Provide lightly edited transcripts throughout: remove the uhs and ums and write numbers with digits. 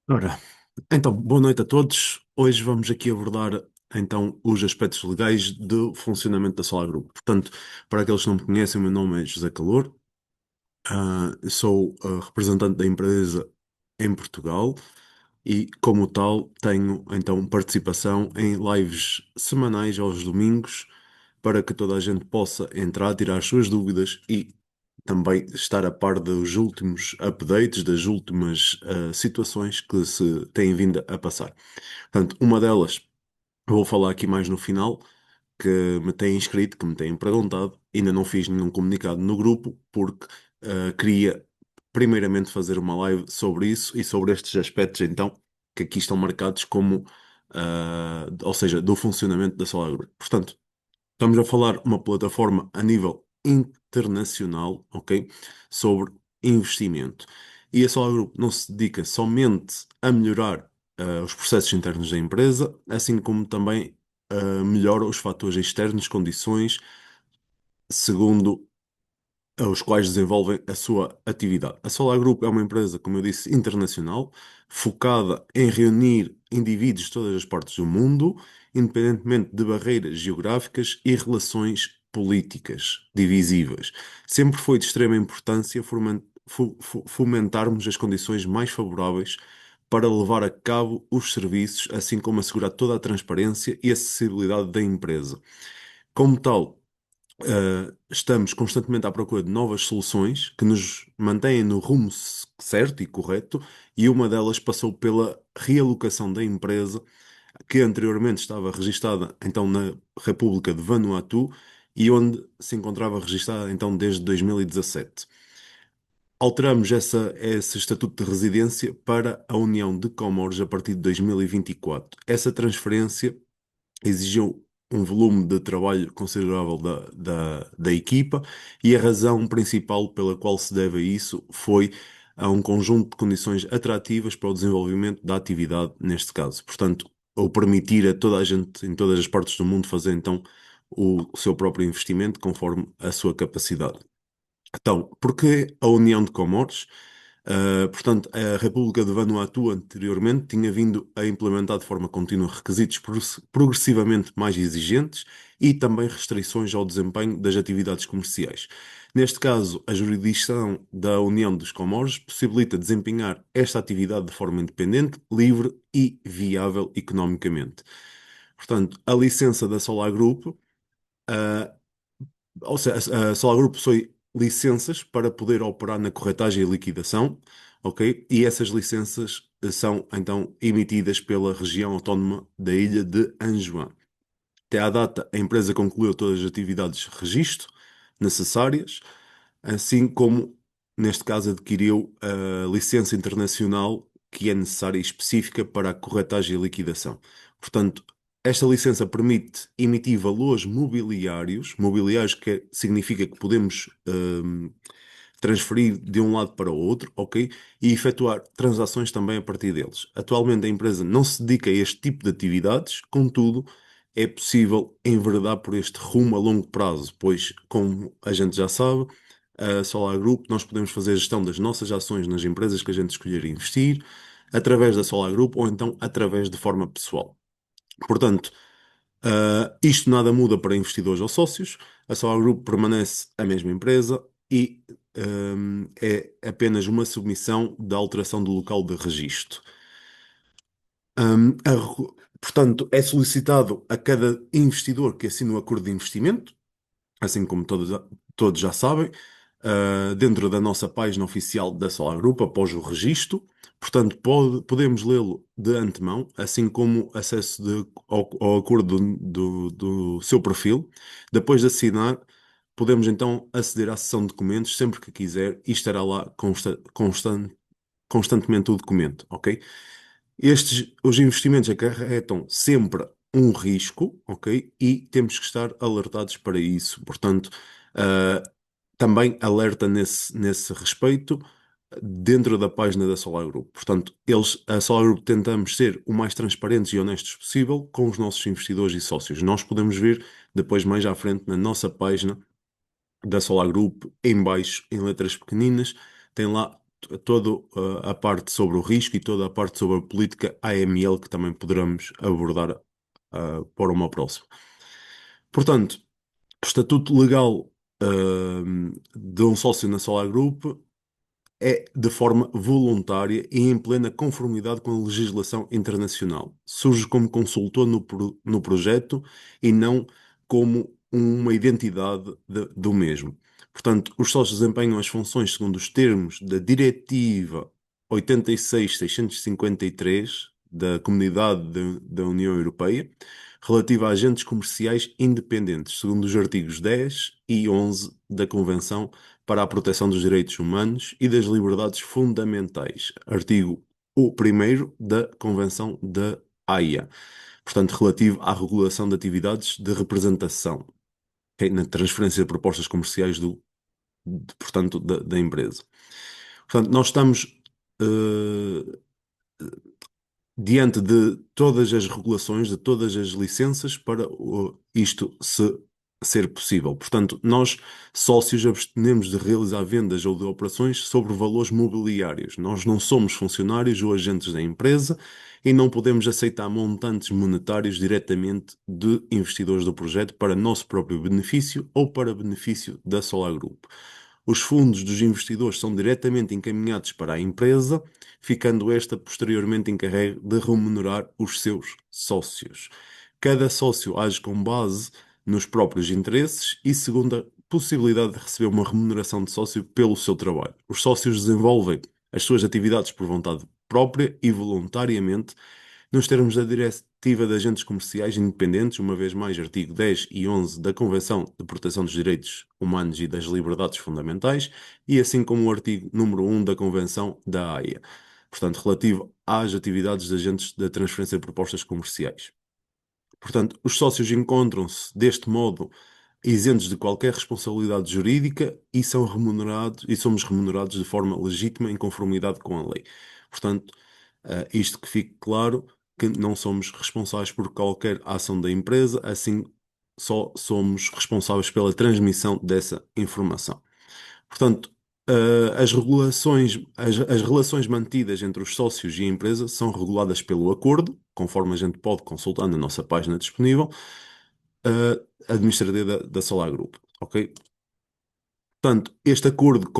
Ora, então, boa noite a todos. Hoje vamos aqui abordar então os aspectos legais do funcionamento da Solar Group. Portanto, para aqueles que não me conhecem, o meu nome é José Calor. Sou representante da empresa em Portugal e, como tal, tenho então participação em lives semanais aos domingos para que toda a gente possa entrar, tirar as suas dúvidas e também estar a par dos últimos updates, das últimas situações que se têm vindo a passar. Portanto, uma delas, eu vou falar aqui mais no final, que me têm inscrito, que me têm perguntado, ainda não fiz nenhum comunicado no grupo, porque queria primeiramente fazer uma live sobre isso e sobre estes aspectos, então, que aqui estão marcados como, ou seja, do funcionamento da Solar Group. Portanto, estamos a falar uma plataforma a nível internacional, ok? Sobre investimento. E a Solar Group não se dedica somente a melhorar os processos internos da empresa, assim como também melhora os fatores externos, condições, segundo os quais desenvolvem a sua atividade. A Solar Group é uma empresa, como eu disse, internacional, focada em reunir indivíduos de todas as partes do mundo, independentemente de barreiras geográficas e relações políticas divisivas. Sempre foi de extrema importância fomentarmos as condições mais favoráveis para levar a cabo os serviços, assim como assegurar toda a transparência e acessibilidade da empresa. Como tal, estamos constantemente à procura de novas soluções que nos mantêm no rumo certo e correto, e uma delas passou pela realocação da empresa, que anteriormente estava registada então na República de Vanuatu e onde se encontrava registada então desde 2017. Alteramos esse estatuto de residência para a União de Comores a partir de 2024. Essa transferência exigiu um volume de trabalho considerável da equipa, e a razão principal pela qual se deve a isso foi a um conjunto de condições atrativas para o desenvolvimento da atividade neste caso. Portanto, ou permitir a toda a gente em todas as partes do mundo fazer então o seu próprio investimento conforme a sua capacidade. Então, porquê a União de Comores? Portanto, a República de Vanuatu anteriormente tinha vindo a implementar de forma contínua requisitos progressivamente mais exigentes e também restrições ao desempenho das atividades comerciais. Neste caso, a jurisdição da União dos Comores possibilita desempenhar esta atividade de forma independente, livre e viável economicamente. Portanto, a licença da Solar Group, ah, ou seja, a Solar Group possui licenças para poder operar na corretagem e liquidação, ok? E essas licenças são então emitidas pela região autónoma da ilha de Anjouan. Até à data, a empresa concluiu todas as atividades de registro necessárias, assim como, neste caso, adquiriu a licença internacional que é necessária e específica para a corretagem e liquidação. Portanto, esta licença permite emitir valores mobiliários significa que podemos transferir de um lado para o outro, ok? E efetuar transações também a partir deles. Atualmente a empresa não se dedica a este tipo de atividades, contudo, é possível enveredar por este rumo a longo prazo, pois, como a gente já sabe, a Solar Group, nós podemos fazer a gestão das nossas ações nas empresas que a gente escolher investir, através da Solar Group ou então através de forma pessoal. Portanto, isto nada muda para investidores ou sócios, a Solar Group permanece a mesma empresa e é apenas uma submissão da alteração do local de registro. Portanto, é solicitado a cada investidor que assine o acordo de investimento, assim como todos já sabem, dentro da nossa página oficial da Solar Group, após o registro. Portanto, podemos lê-lo de antemão, assim como acesso ao acordo do seu perfil. Depois de assinar, podemos então aceder à sessão de documentos sempre que quiser e estará lá constantemente o documento, ok? Os investimentos acarretam sempre um risco, ok? E temos que estar alertados para isso. Portanto, ah, também alerta nesse respeito dentro da página da Solar Group. Portanto, a Solar Group tentamos ser o mais transparentes e honestos possível com os nossos investidores e sócios. Nós podemos ver depois mais à frente na nossa página da Solar Group, em baixo, em letras pequeninas, tem lá toda a parte sobre o risco e toda a parte sobre a política AML que também poderemos abordar para uma próxima. Portanto, o estatuto legal de um sócio na Solar Group é de forma voluntária e em plena conformidade com a legislação internacional. Surge como consultor no projeto e não como uma identidade do mesmo. Portanto, os sócios desempenham as funções segundo os termos da Diretiva 86/653 da Comunidade da União Europeia, relativa a agentes comerciais independentes, segundo os artigos 10 e 11 da Convenção para a Proteção dos Direitos Humanos e das Liberdades Fundamentais, artigo o primeiro da Convenção da Haia, portanto, relativo à regulação de atividades de representação, ok, na transferência de propostas comerciais portanto, da empresa. Portanto, nós estamos eh, diante de todas as regulações, de todas as licenças para isto ser possível. Portanto, nós, sócios, abstenemos de realizar vendas ou de operações sobre valores mobiliários. Nós não somos funcionários ou agentes da empresa e não podemos aceitar montantes monetários diretamente de investidores do projeto para nosso próprio benefício ou para benefício da Solar Group. Os fundos dos investidores são diretamente encaminhados para a empresa, ficando esta posteriormente encarregue de remunerar os seus sócios. Cada sócio age com base nos próprios interesses e segundo a possibilidade de receber uma remuneração de sócio pelo seu trabalho. Os sócios desenvolvem as suas atividades por vontade própria e voluntariamente, nos termos da Diretiva de Agentes Comerciais Independentes, uma vez mais, artigo 10 e 11 da Convenção de Proteção dos Direitos Humanos e das Liberdades Fundamentais, e assim como o artigo número 1 da Convenção da Haia, portanto, relativo às atividades de agentes da transferência de propostas comerciais. Portanto, os sócios encontram-se, deste modo, isentos de qualquer responsabilidade jurídica e são remunerados e somos remunerados de forma legítima em conformidade com a lei. Portanto, isto que fique claro que não somos responsáveis por qualquer ação da empresa, assim só somos responsáveis pela transmissão dessa informação. Portanto, as relações mantidas entre os sócios e a empresa são reguladas pelo acordo, conforme a gente pode consultar na nossa página disponível, administrativa da Solar Group, ok? Portanto, este acordo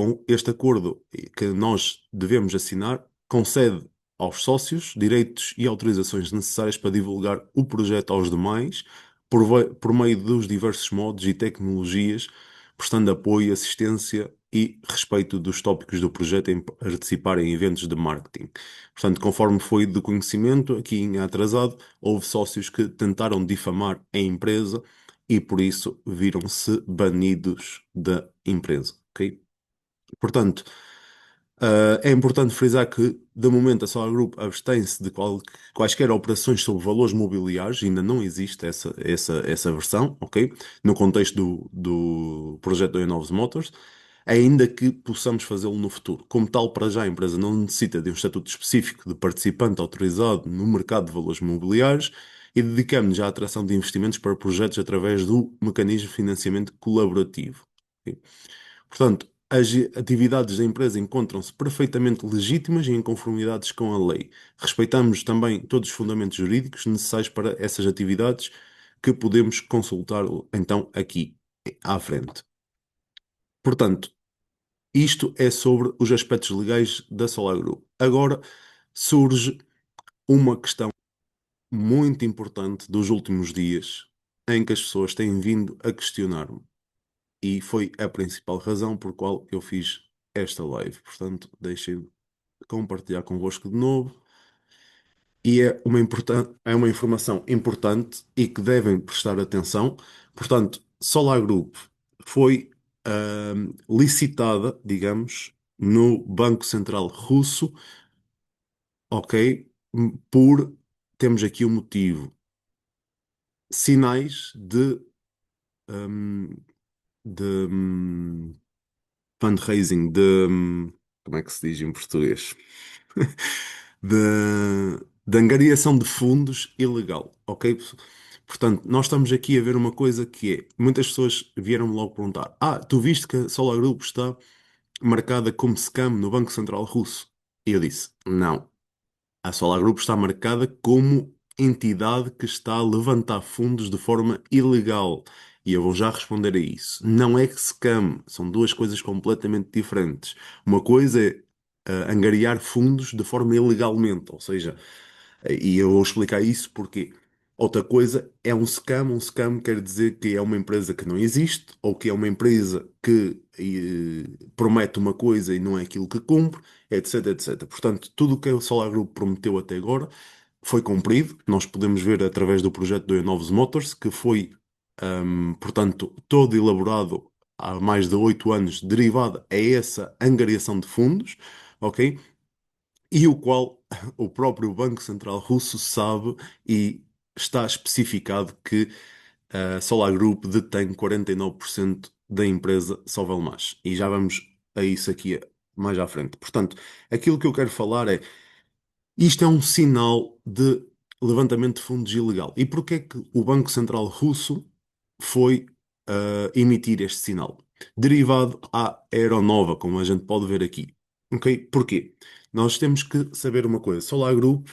que nós devemos assinar concede aos sócios direitos e autorizações necessárias para divulgar o projeto aos demais por meio dos diversos modos e tecnologias, prestando apoio, assistência e respeito dos tópicos do projeto em participar em eventos de marketing. Portanto, conforme foi de conhecimento, aqui em atrasado, houve sócios que tentaram difamar a empresa e por isso viram-se banidos da empresa, ok? Portanto, é importante frisar que, de momento, a Solar Group abstém-se de quaisquer operações sobre valores mobiliários, ainda não existe essa versão, ok? No contexto do projeto da Novos Motors, ainda que possamos fazê-lo no futuro. Como tal, para já a empresa não necessita de um estatuto específico de participante autorizado no mercado de valores mobiliários e dedicamos-nos à atração de investimentos para projetos através do mecanismo de financiamento colaborativo, ok? Portanto, as atividades da empresa encontram-se perfeitamente legítimas e em conformidades com a lei. Respeitamos também todos os fundamentos jurídicos necessários para essas atividades que podemos consultar então aqui à frente. Portanto, isto é sobre os aspectos legais da Solar Group. Agora surge uma questão muito importante dos últimos dias em que as pessoas têm vindo a questionar-me. E foi a principal razão por qual eu fiz esta live. Portanto, deixem-me compartilhar convosco de novo. E é uma informação importante e que devem prestar atenção. Portanto, Solar Group foi licitada, digamos, no Banco Central Russo, ok? Por, temos aqui o motivo, sinais hum, de fundraising, como é que se diz em português? De angariação de fundos ilegal, ok? Portanto, nós estamos aqui a ver uma coisa que é, muitas pessoas vieram-me logo perguntar, tu viste que a Solar Group está marcada como scam no Banco Central Russo? E eu disse, não. A Solar Group está marcada como entidade que está a levantar fundos de forma ilegal. E eu vou já responder a isso. Não é que scam, são duas coisas completamente diferentes. Uma coisa é angariar fundos de forma ilegalmente, ou seja, e eu vou explicar isso porque outra coisa é um scam. Um scam quer dizer que é uma empresa que não existe ou que é uma empresa que promete uma coisa e não é aquilo que cumpre, etc, etc. Portanto, tudo o que o Solar Group prometeu até agora foi cumprido. Nós podemos ver através do projeto do Novos Motors, que foi, portanto, todo elaborado há mais de 8 anos, derivado a essa angariação de fundos, ok? E o qual o próprio Banco Central Russo sabe e está especificado que a Solar Group detém 49% da empresa Sovelmash. E já vamos a isso aqui mais à frente. Portanto, aquilo que eu quero falar é, isto é um sinal de levantamento de fundos ilegal. E porquê é que o Banco Central Russo foi emitir este sinal? Derivado à aeronova, como a gente pode ver aqui. Ok? Porquê? Nós temos que saber uma coisa. Solar Group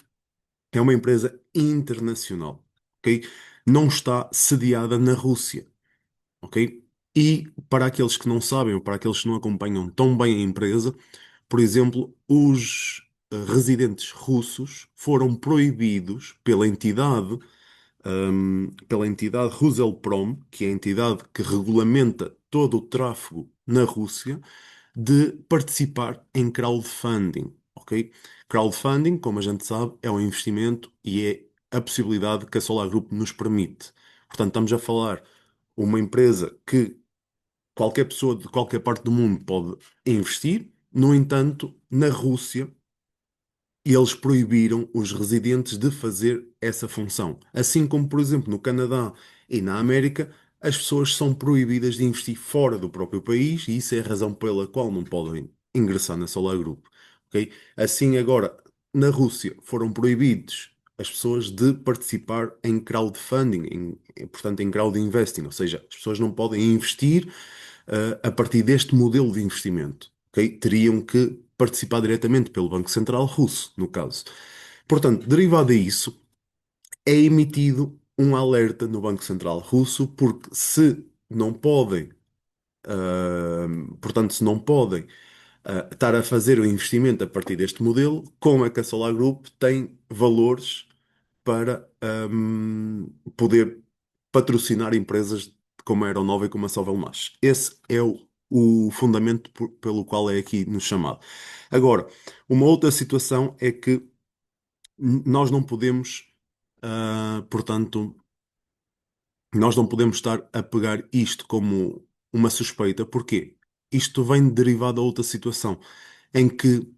é uma empresa internacional. Ok? Não está sediada na Rússia. Ok? E para aqueles que não sabem ou para aqueles que não acompanham tão bem a empresa, por exemplo, os residentes russos foram proibidos pela entidade Ruselprom, que é a entidade que regulamenta todo o tráfego na Rússia, de participar em crowdfunding, ok? Crowdfunding, como a gente sabe, é um investimento e é a possibilidade que a Solar Group nos permite. Portanto, estamos a falar uma empresa que qualquer pessoa de qualquer parte do mundo pode investir. No entanto, na Rússia, eles proibiram os residentes de fazer essa função. Assim como, por exemplo, no Canadá e na América, as pessoas são proibidas de investir fora do próprio país e isso é a razão pela qual não podem ingressar na Solar Group. Ok? Assim, agora, na Rússia, foram proibidos as pessoas de participar em crowdfunding, portanto, em crowd investing, ou seja, as pessoas não podem investir a partir deste modelo de investimento. Ok? Teriam que participar diretamente pelo Banco Central Russo, no caso. Portanto, derivado a isso, é emitido um alerta no Banco Central Russo, porque se não podem, portanto, se não podem estar a fazer o investimento a partir deste modelo, como é que a Solar Group tem valores para poder patrocinar empresas como a Aeronova e como a Sovelmash. Esse é o fundamento pelo qual é aqui nos chamado. Agora, uma outra situação é que nós não podemos, portanto, nós não podemos estar a pegar isto como uma suspeita. Porquê? Isto vem derivado a outra situação, em que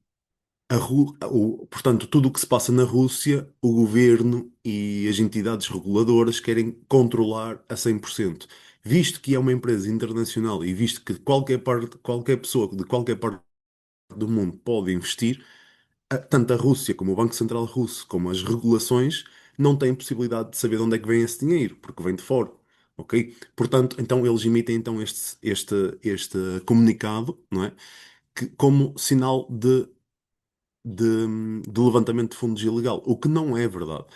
portanto, tudo o que se passa na Rússia, o governo e as entidades reguladoras querem controlar a 100%. Visto que é uma empresa internacional e visto que qualquer pessoa de qualquer parte do mundo pode investir, tanto a Rússia como o Banco Central Russo, como as regulações, não têm possibilidade de saber de onde é que vem esse dinheiro, porque vem de fora. Ok? Portanto, então eles emitem então este comunicado, não é? Como sinal de levantamento de fundos ilegal, o que não é verdade.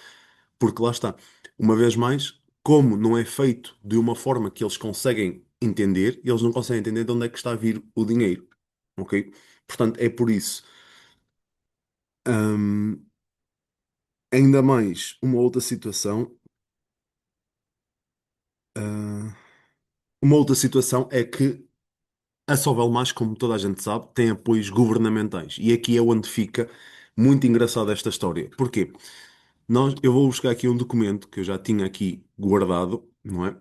Porque lá está, uma vez mais, como não é feito de uma forma que eles conseguem entender, eles não conseguem entender de onde é que está a vir o dinheiro. Ok? Portanto, é por isso. Hum, ainda mais uma outra situação. ah, uma outra situação é que a Sovelmash, como toda a gente sabe, tem apoios governamentais. E aqui é onde fica muito engraçada esta história. Porquê? Eu vou buscar aqui um documento que eu já tinha aqui guardado, não é?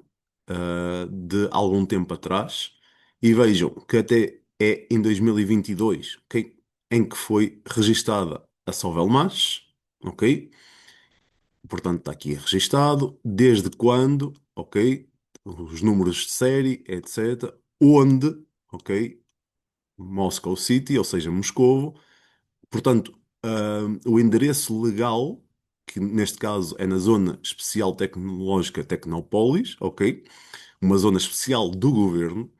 De algum tempo atrás, e vejam que até é em 2022, ok? Em que foi registada a Sovelmash, ok? Portanto, está aqui registado, desde quando, ok? Os números de série, etc. Onde, ok? Moscow City, ou seja, Moscovo. Portanto, o endereço legal, que neste caso é na Zona Especial Tecnológica Tecnópolis, ok? Uma zona especial do governo,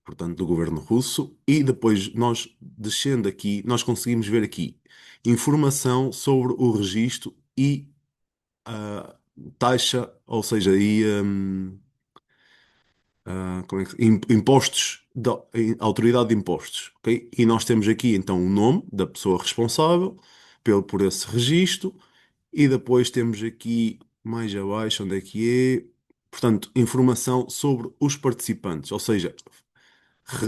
portanto, do governo russo, e depois nós, descendo aqui, nós conseguimos ver aqui informação sobre o registro e a taxa, ou seja, como é impostos autoridade de impostos, ok? E nós temos aqui então o nome da pessoa responsável por esse registro e depois temos aqui mais abaixo, onde é que é? Portanto, informação sobre os participantes, ou seja,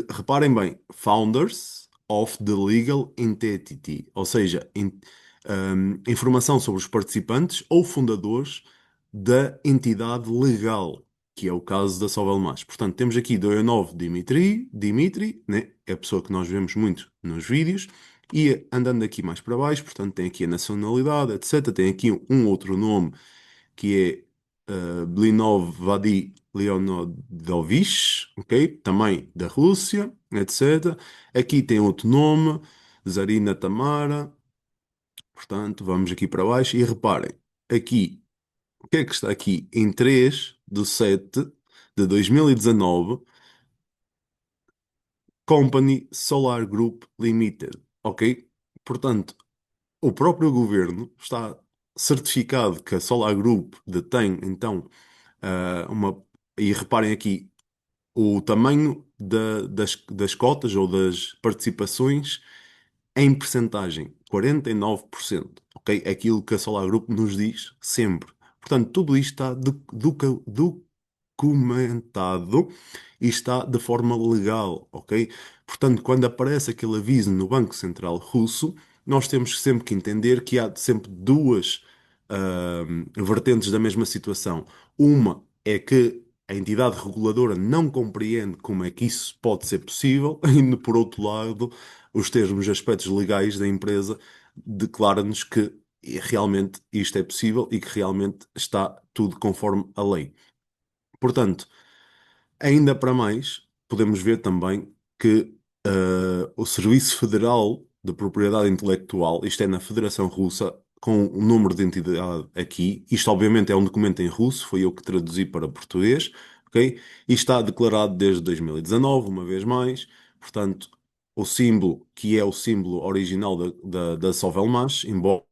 reparem bem, founders of the legal entity, ou seja, informação sobre os participantes ou fundadores da entidade legal, que é o caso da Sovelmash. Portanto, temos aqui Doionov Dimitri, né? É a pessoa que nós vemos muito nos vídeos, e andando aqui mais para baixo, portanto, tem aqui a nacionalidade, etc. Tem aqui um outro nome que é Blinov Vadi Leonidovich, ok? Também da Rússia, etc. Aqui tem outro nome, Zarina Tamara. Portanto, vamos aqui para baixo e reparem, aqui, o que é que está aqui? Em 3/7/2019, Company Solar Group Limited, ok? Portanto, o próprio governo está certificado que a Solar Group detém, então, uma. E reparem aqui, o tamanho das cotas ou das participações em percentagem, 49%, ok? É aquilo que a Solar Group nos diz sempre. Portanto, tudo isto está documentado e está de forma legal, ok? Portanto, quando aparece aquele aviso no Banco Central Russo, nós temos sempre que entender que há sempre duas vertentes da mesma situação. Uma é que a entidade reguladora não compreende como é que isso pode ser possível, e por outro lado, os termos e aspectos legais da empresa declara-nos que realmente isto é possível e que realmente está tudo conforme a lei. Portanto, ainda para mais, podemos ver também que o Serviço Federal de Propriedade Intelectual, isto é na Federação Russa, com o número de entidade aqui, isto obviamente é um documento em russo, foi eu que traduzi para português, ok? E está declarado desde 2019, uma vez mais, portanto, o símbolo, que é o símbolo original da Sovelmash, embora.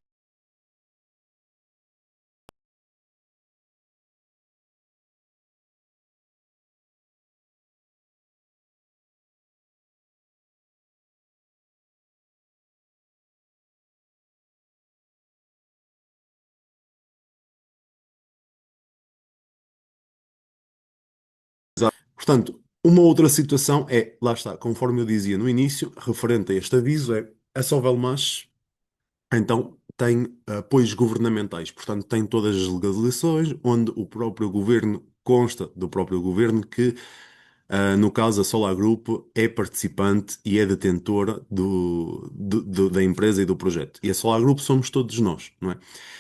Portanto, uma outra situação é, lá está, conforme eu dizia no início, referente a este aviso, é a Sovelmash, então, tem apoios governamentais, portanto, tem todas as legalizações, onde o próprio governo consta do próprio governo que, no caso, a Solar Group é participante e é detentora da empresa e do projeto. E a Solar Group somos todos nós, não é?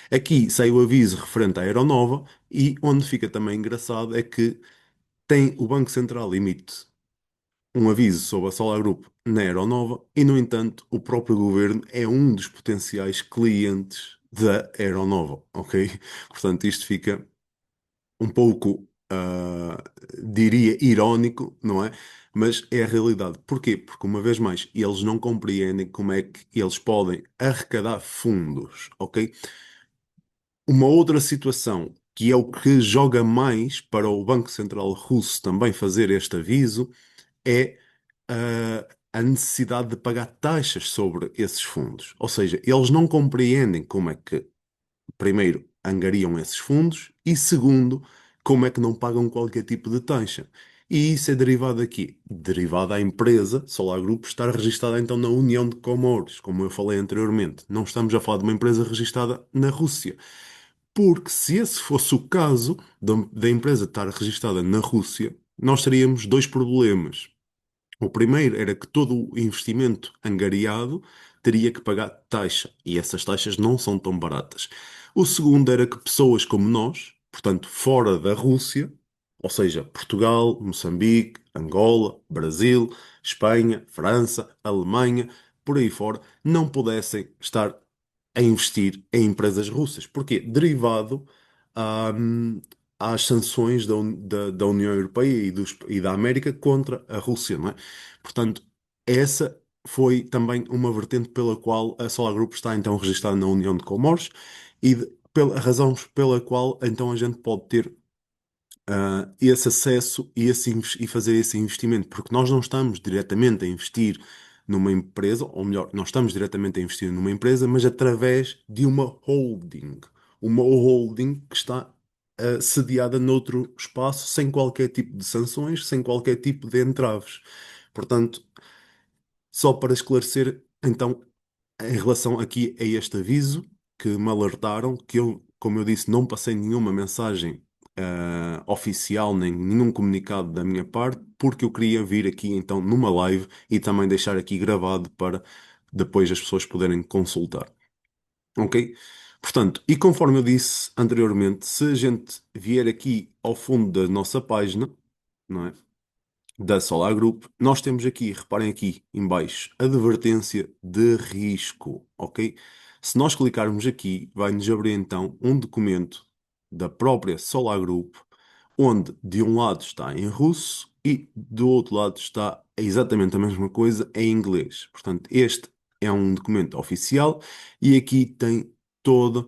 Aqui sai o aviso referente à Aeronova e onde fica também engraçado é que tem o Banco Central emite um aviso sobre a Solar Group na Aeronova e, no entanto, o próprio governo é um dos potenciais clientes da Aeronova, ok? Portanto, isto fica um pouco, diria, irónico, não é? Mas é a realidade. Porquê? Porque, uma vez mais, eles não compreendem como é que eles podem arrecadar fundos, ok? Uma outra situação, que é o que joga mais para o Banco Central Russo também fazer este aviso, é a necessidade de pagar taxas sobre esses fundos. Ou seja, eles não compreendem como é que, primeiro, angariam esses fundos e, segundo, como é que não pagam qualquer tipo de taxa. E isso é derivado aqui, derivado à empresa Solar Group estar registada então na União de Comores, como eu falei anteriormente. Não estamos a falar de uma empresa registada na Rússia. Porque se esse fosse o caso da empresa estar registada na Rússia, nós teríamos dois problemas. O primeiro era que todo o investimento angariado teria que pagar taxa, e essas taxas não são tão baratas. O segundo era que pessoas como nós, portanto, fora da Rússia, ou seja, Portugal, Moçambique, Angola, Brasil, Espanha, França, Alemanha, por aí fora, não pudessem estar a investir em empresas russas. Porquê? Derivado às sanções da União Europeia e da América contra a Rússia, não é? Portanto, essa foi também uma vertente pela qual a Solar Group está então registada na União de Comores e pela razão pela qual então a gente pode ter esse acesso e, e fazer esse investimento, porque nós não estamos diretamente a investir numa empresa, ou melhor, nós estamos diretamente a investir numa empresa, mas através de uma holding que está sediada noutro espaço, sem qualquer tipo de sanções, sem qualquer tipo de entraves. Portanto, só para esclarecer, então, em relação aqui a este aviso que me alertaram, que eu, como eu disse, não passei nenhuma mensagem oficial, nem nenhum comunicado da minha parte, porque eu queria vir aqui então numa live e também deixar aqui gravado para depois as pessoas poderem consultar. Ok? Portanto, e conforme eu disse anteriormente, se a gente vier aqui ao fundo da nossa página, não é? Da Solar Group, nós temos aqui, reparem aqui em baixo, advertência de risco, ok? Se nós clicarmos aqui, vai-nos abrir então um documento da própria Solar Group, onde de um lado está em russo e do outro lado está exatamente a mesma coisa em inglês. Portanto, este é um documento oficial e aqui tem toda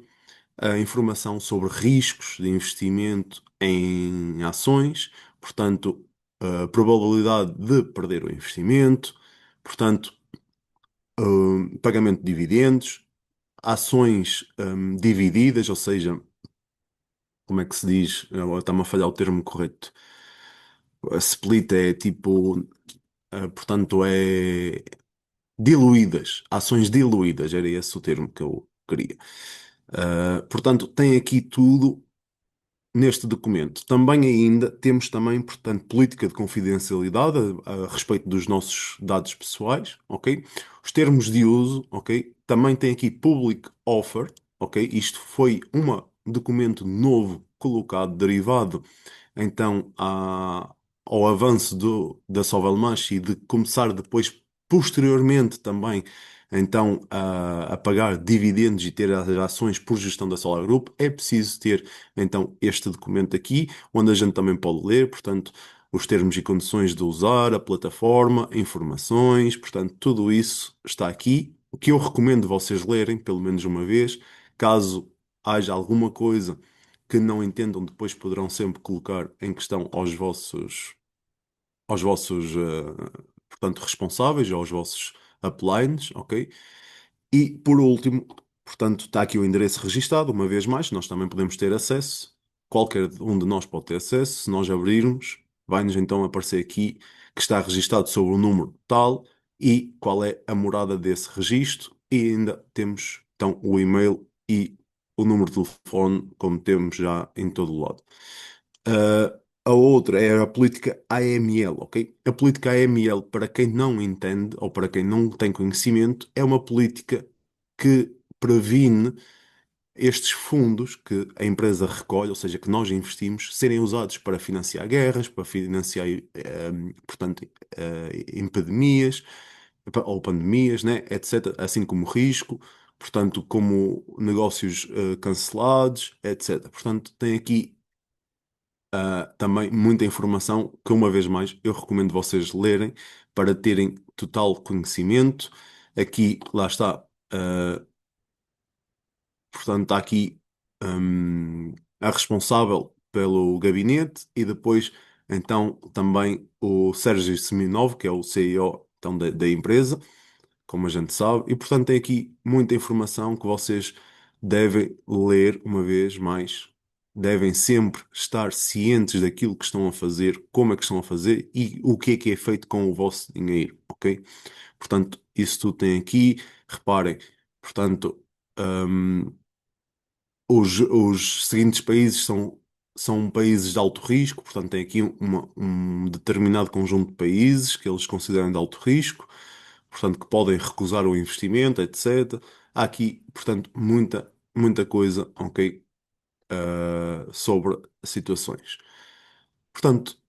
a informação sobre riscos de investimento em ações, portanto, a probabilidade de perder o investimento, portanto, pagamento de dividendos, ações divididas, ou seja, como é que se diz? Agora está-me a falhar o termo correto. A split é tipo, portanto, é diluídas, ações diluídas, era esse o termo que eu queria. Portanto, tem aqui tudo neste documento. Também ainda temos também, portanto, política de confidencialidade a respeito dos nossos dados pessoais, ok? Os termos de uso, ok? Também tem aqui public offer, ok? Isto foi um documento novo colocado, derivado então ao avanço da Sovelmash e de começar depois, posteriormente também, então a pagar dividendos e ter as ações por gestão da Solar Group, é preciso ter então este documento aqui, onde a gente também pode ler, portanto, os termos e condições de usar a plataforma, informações, portanto, tudo isso está aqui, o que eu recomendo vocês lerem pelo menos uma vez, caso haja alguma coisa que não entendam, depois poderão sempre colocar em questão portanto, responsáveis, aos vossos uplines, ok? E por último, portanto, está aqui o endereço registado, uma vez mais, nós também podemos ter acesso, qualquer um de nós pode ter acesso, se nós abrirmos, vai-nos então aparecer aqui que está registado sobre o número tal e qual é a morada desse registro, e ainda temos então o e-mail e o número de telefone, como temos já em todo o lado. A outra é a política AML, ok? A política AML, para quem não entende ou para quem não tem conhecimento, é uma política que previne estes fundos que a empresa recolhe, ou seja, que nós investimos, serem usados para financiar guerras, para financiar, portanto, epidemias ou pandemias, né, etc., assim como risco, portanto, como negócios cancelados, etc. Portanto, tem aqui também muita informação que, uma vez mais, eu recomendo vocês lerem para terem total conhecimento. Aqui, lá está, portanto, está aqui, a responsável pelo gabinete e depois, então, também o Sérgio Seminov, que é o CEO, então, da empresa, como a gente sabe, e portanto tem aqui muita informação que vocês devem ler uma vez mais. Devem sempre estar cientes daquilo que estão a fazer, como é que estão a fazer e o que é feito com o vosso dinheiro, ok? Portanto, isso tudo tem aqui. Reparem, portanto, hum, os seguintes países são países de alto risco, portanto, tem aqui um determinado conjunto de países que eles consideram de alto risco, portanto, que podem recusar o investimento, etc. Há aqui, portanto, muita coisa, ok, sobre situações. Portanto,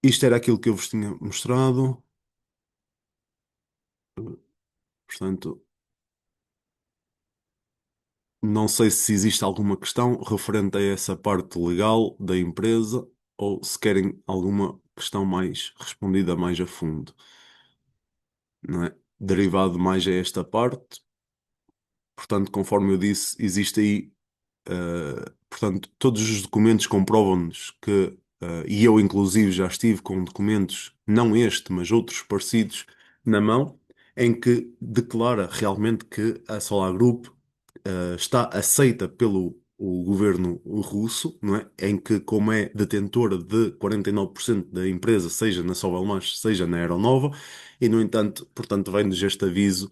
isto era aquilo que eu vos tinha mostrado, portanto, Não sei se existe alguma questão referente a essa parte legal da empresa ou se querem alguma questão mais respondida mais a fundo, não é? Derivado mais a esta parte, portanto, conforme eu disse, existe aí, portanto, todos os documentos comprovam-nos que, e eu inclusive já estive com documentos, não este, mas outros parecidos, na mão, em que declara realmente que a Solar Group está aceita pelo o governo russo, não é? Em que, como é detentora de 49% da empresa, seja na Sovelmash, seja na Aeronova, e, no entanto, portanto, vem-nos este aviso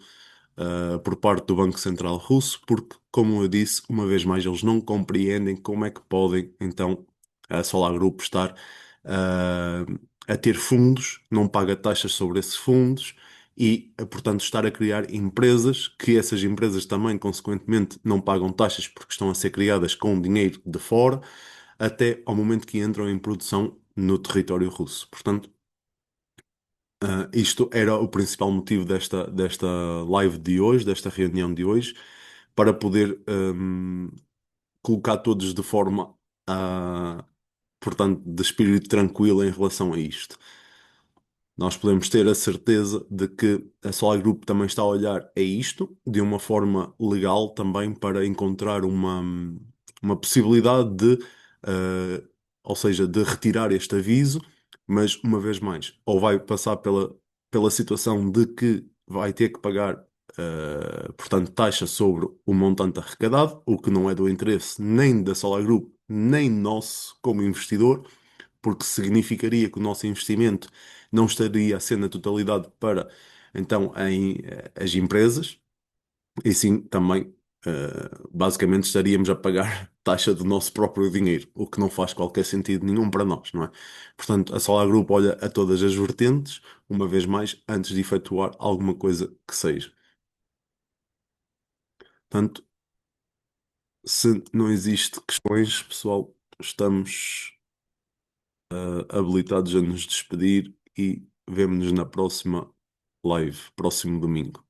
por parte do Banco Central Russo, porque, como eu disse, uma vez mais, eles não compreendem como é que podem, então, a Solar Group estar a ter fundos, não paga taxas sobre esses fundos e, portanto, estar a criar empresas que essas empresas também, consequentemente, não pagam taxas porque estão a ser criadas com dinheiro de fora, até ao momento que entram em produção no território russo. Portanto, isto era o principal motivo desta live de hoje, desta reunião de hoje, para poder colocar todos de forma, portanto, de espírito tranquilo em relação a isto. Nós podemos ter a certeza de que a Solar Group também está a olhar a isto de uma forma legal também para encontrar uma possibilidade de, eh, ou seja, de retirar este aviso, mas uma vez mais, ou vai passar pela situação de que vai ter que pagar, portanto, taxa sobre o montante arrecadado, o que não é do interesse nem da Solar Group, nem nosso como investidor porque significaria que o nosso investimento não estaria a ser na totalidade para, então, as empresas, e sim também, basicamente, estaríamos a pagar taxa do nosso próprio dinheiro, o que não faz qualquer sentido nenhum para nós, não é? Portanto, a Solar Group olha a todas as vertentes, uma vez mais, antes de efetuar alguma coisa que seja. Portanto, se não existe questões, pessoal, estamos habilitados a nos despedir e vemo-nos na próxima live, próximo domingo.